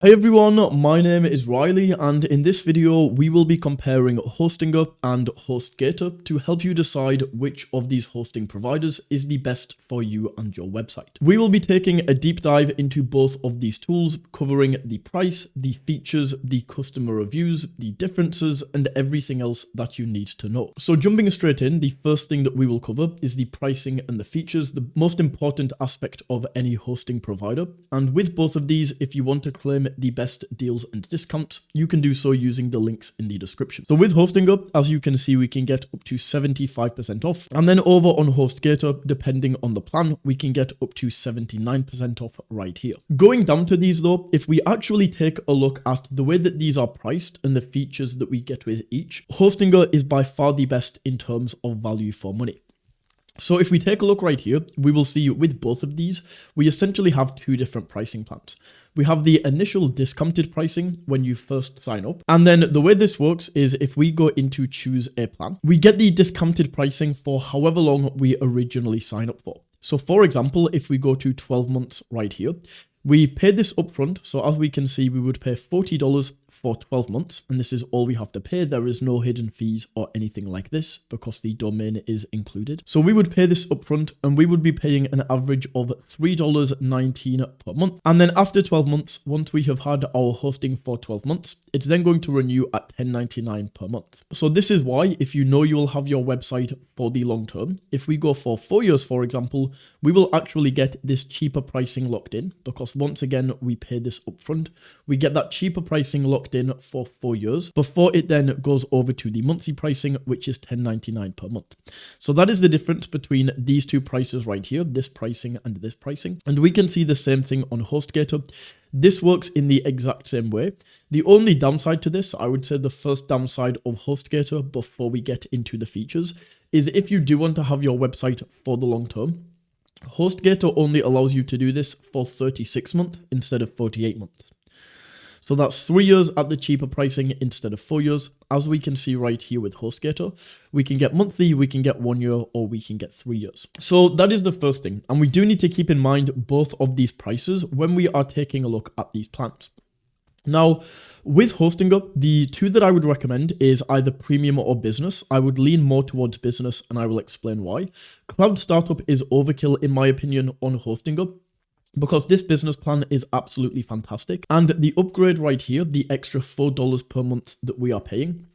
Hey everyone, my name is Riley, and in this video we will be comparing HostGator and HostGator to help you decide which of these hosting providers is the best for you and your website. We will be taking a deep dive into both of these tools, covering the price, the features, the customer reviews, the differences, and everything else that you need to know. So jumping straight in, the first thing that we will cover is the pricing and the features, the most important aspect of any hosting provider. And with both of these, if you want to claim the best deals and discounts, you can do so using the links in the description. So with HostGator, as you can see, we can get up to 75% off. And then over on HostGator, depending on the plan, we can get up to 79% off right here. Going down to these though, if we actually take a look at the way that these are priced and the features that we get with each, HostGator is by far the best in terms of value for money. So if we take a look right here, we will see with both of these, we essentially have two different pricing plans. We have the initial discounted pricing when you first sign up. And then the way this works is if we go into choose a plan, we get the discounted pricing for however long we originally sign up for. So for example, if we go to 12 months right here, we pay this upfront. So as we can see, we would pay $40 for 12 months, and this is all we have to pay. There is no hidden fees or anything like this because the domain is included. So we would pay this upfront, and we would be paying an average of $3.19 per month. And then after 12 months, once we have had our hosting for 12 months, it's then going to renew at $10.99 per month. So this is why, if you know you will have your website for the long term, if we go for 4 years, for example, we will actually get this cheaper pricing locked in because once again, we pay this upfront. We get that cheaper pricing locked in for 4 years before it then goes over to the monthly pricing, which is $10.99 per month. So that is the difference between these two prices right here, this pricing and this pricing. And we can see the same thing on HostGator. This works in the exact same way. The only downside to this, I would say the first downside of HostGator before we get into the features, is if you do want to have your website for the long term, HostGator only allows you to do this for 36 months instead of 48 months. So that's 3 years at the cheaper pricing instead of 4 years. As we can see right here with HostGator, we can get monthly, we can get 1 year, or we can get 3 years. So that is the first thing. And we do need to keep in mind both of these prices when we are taking a look at these plans. Now, with HostGator, the two that I would recommend is either premium or business. I would lean more towards business, and I will explain why. Cloud Startup is overkill, in my opinion, on HostGator, because this business plan is absolutely fantastic. And the upgrade right here, the extra $4 per month that we are paying,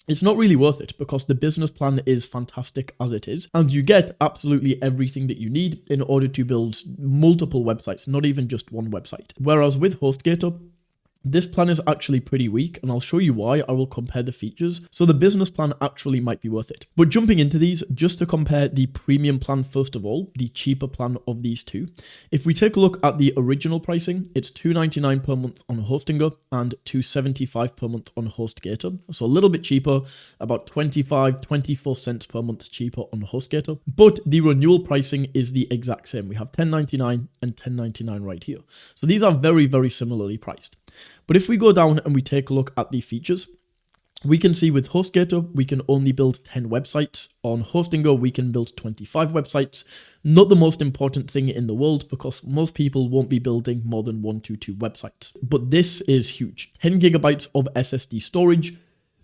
it's not really worth it because the business plan is fantastic as it is. And you get absolutely everything that you need in order to build multiple websites, not even just one website. Whereas with HostGator, this plan is actually pretty weak, and I'll show you why. I will compare the features. So the business plan actually might be worth it. But jumping into these, just to compare the premium plan first of all, the cheaper plan of these two. If we take a look at the original pricing, it's $2.99 per month on HostGator and $2.75 per month on HostGator. So a little bit cheaper, about 24 cents per month cheaper on HostGator. But the renewal pricing is the exact same. We have $10.99 and $10.99 right here. So these are very, very similarly priced. But if we go down and we take a look at the features, we can see with HostGator, we can only build 10 websites. On HostGator, we can build 25 websites. Not the most important thing in the world because most people won't be building more than 1 to 2 websites. But this is huge. 10 gigabytes of SSD storage.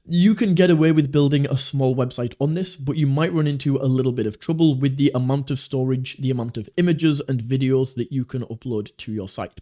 You can get away with building a small website on this, but you might run into a little bit of trouble with the amount of storage, the amount of images and videos that you can upload to your site.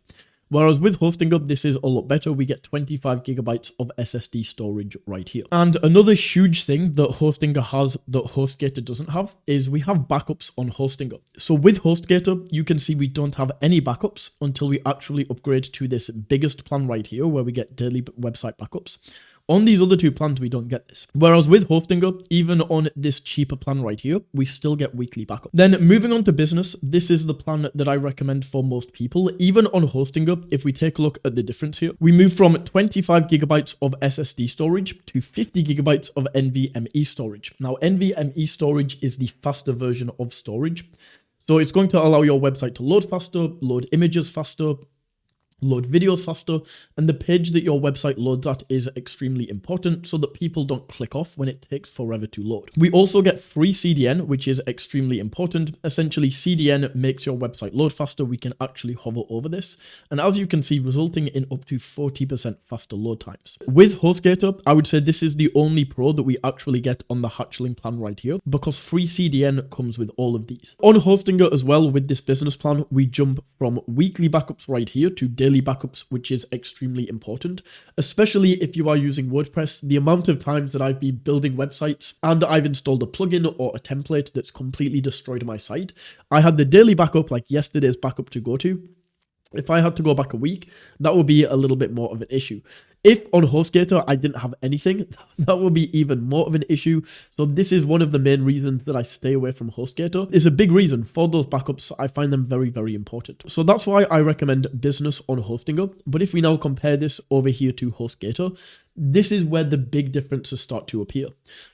Whereas with HostGator, this is a lot better. We get 25 gigabytes of SSD storage right here. And another huge thing that HostGator has that HostGator doesn't have is we have backups on HostGator. So with HostGator, you can see we don't have any backups until we actually upgrade to this biggest plan right here where we get daily website backups. On these other two plans, we don't get this. Whereas with HostGator, even on this cheaper plan right here, we still get weekly backup. Then moving on to business, this is the plan that I recommend for most people. Even on HostGator, if we take a look at the difference here, we move from 25 gigabytes of SSD storage to 50 gigabytes of NVMe storage. Now, NVMe storage is the faster version of storage. So it's going to allow your website to load faster, load images faster, load videos faster, and the page that your website loads at is extremely important so that people don't click off when it takes forever to load. We also get free CDN, which is extremely important. Essentially, CDN makes your website load faster. We can actually hover over this, and as you can see, resulting in up to 40% faster load times. With HostGator, I would say this is the only pro that we actually get on the Hatchling plan right here, because free CDN comes with all of these. On Hostinger as well, with this business plan, we jump from weekly backups right here to daily backups, which is extremely important, especially if you are using WordPress. The amount of times that I've been building websites and I've installed a plugin or a template that's completely destroyed my site. I had the daily backup, like yesterday's backup, to go to. If I had to go back a week, that would be a little bit more of an issue. If on HostGator I didn't have anything, that would be even more of an issue. So this is one of the main reasons that I stay away from HostGator. It's a big reason for those backups. I find them very, very important. So that's why I recommend business on Hostinger. But if we now compare this over here to HostGator, this is where the big differences start to appear.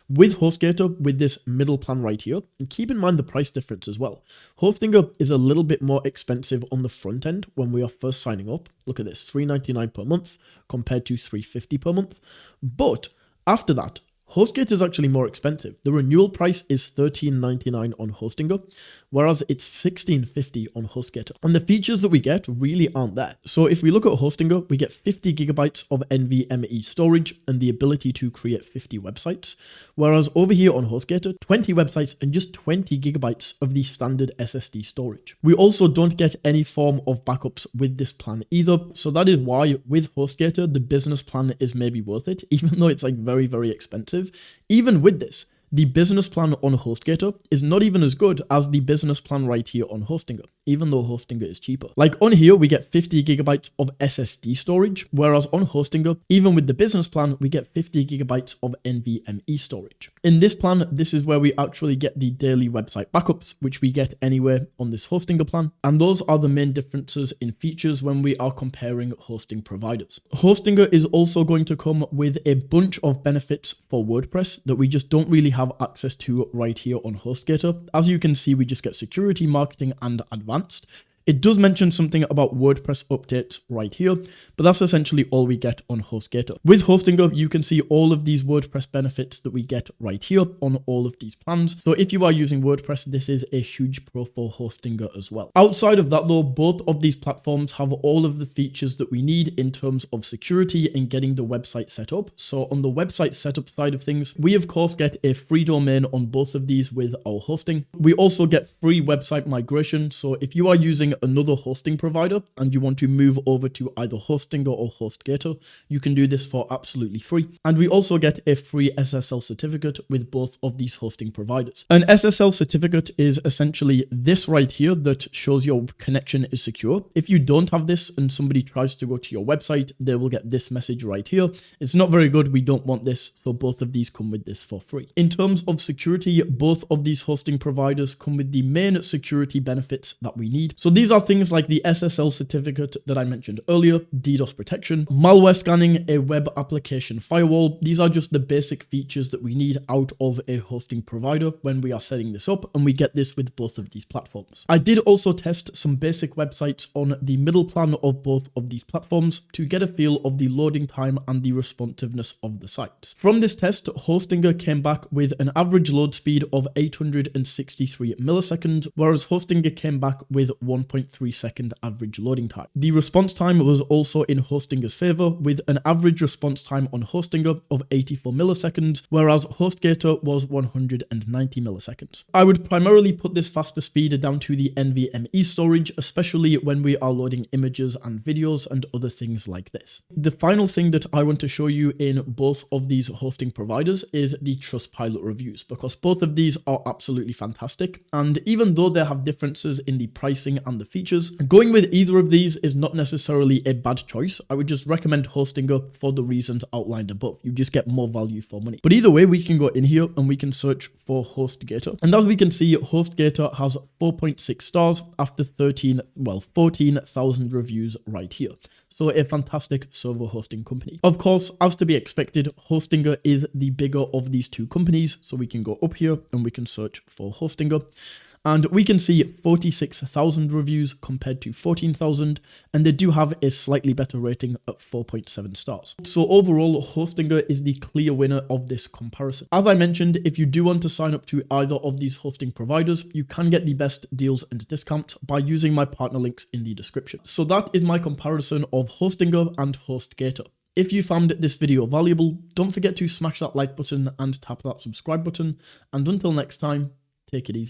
With HostGator, with this middle plan right here, and keep in mind the price difference as well. Hostinger is a little bit more expensive on the front end when we are first signing up. Look at this, $3.99 per month compared to $3.50 per month. But after that, HostGator is actually more expensive. The renewal price is $13.99 on Hostinger, whereas it's $16.50 on HostGator. And the features that we get really aren't there. So if we look at Hostinger, we get 50 gigabytes of NVMe storage and the ability to create 50 websites. Whereas over here on HostGator, 20 websites and just 20 gigabytes of the standard SSD storage. We also don't get any form of backups with this plan either. So that is why with HostGator, the business plan is maybe worth it, even though it's like very, very expensive. Even with this, the business plan on HostGator is not even as good as the business plan right here on Hostinger, even though Hostinger is cheaper. Like on here, we get 50 gigabytes of SSD storage, whereas on Hostinger, even with the business plan, we get 50 gigabytes of NVMe storage. In this plan, this is where we actually get the daily website backups, which we get anywhere on this Hostinger plan. And those are the main differences in features when we are comparing hosting providers. Hostinger is also going to come with a bunch of benefits for WordPress that we just don't really have access to right here on HostGator. As you can see, we just get security, marketing, and advanced. It does mention something about WordPress updates right here, but that's essentially all we get on HostGator. With Hostinger, you can see all of these WordPress benefits that we get right here on all of these plans. So if you are using WordPress, this is a huge pro for Hostinger as well. Outside of that though, both of these platforms have all of the features that we need in terms of security and getting the website set up. So on the website setup side of things, we of course get a free domain on both of these with our hosting. We also get free website migration. So if you are using another hosting provider and you want to move over to either Hostinger or HostGator, you can do this for absolutely free. And we also get a free SSL certificate with both of these hosting providers. An SSL certificate is essentially this right here that shows your connection is secure. If you don't have this and somebody tries to go to your website, they will get this message right here. It's not very good. We don't want this. So both of these come with this for free. In terms of security, both of these hosting providers come with the main security benefits that we need. So these are things like the SSL certificate that I mentioned earlier, DDoS protection, malware scanning, a web application firewall. These are just the basic features that we need out of a hosting provider when we are setting this up, and we get this with both of these platforms. I did also test some basic websites on the middle plan of both of these platforms to get a feel of the loading time and the responsiveness of the sites. From this test, Hostinger came back with an average load speed of 863 milliseconds, whereas Hostinger came back with 1.3 second average loading time. The response time was also in Hostinger's favor, with an average response time on Hostinger of 84 milliseconds, whereas HostGator was 190 milliseconds. I would primarily put this faster speed down to the NVMe storage, especially when we are loading images and videos and other things like this. The final thing that I want to show you in both of these hosting providers is the Trustpilot reviews, because both of these are absolutely fantastic. And even though they have differences in the pricing and the features, going with either of these is not necessarily a bad choice. I would just recommend Hostinger for the reasons outlined above. You just get more value for money. But either way, we can go in here and we can search for HostGator. And as we can see, HostGator has 4.6 stars after 14,000 reviews right here. So a fantastic server hosting company. Of course, as to be expected, Hostinger is the bigger of these two companies. So we can go up here and we can search for Hostinger. And we can see 46,000 reviews compared to 14,000, and they do have a slightly better rating at 4.7 stars. So overall, HostGator is the clear winner of this comparison. As I mentioned, if you do want to sign up to either of these hosting providers, you can get the best deals and discounts by using my partner links in the description. So that is my comparison of HostGator and HostGator. If you found this video valuable, don't forget to smash that like button and tap that subscribe button. And until next time, take it easy.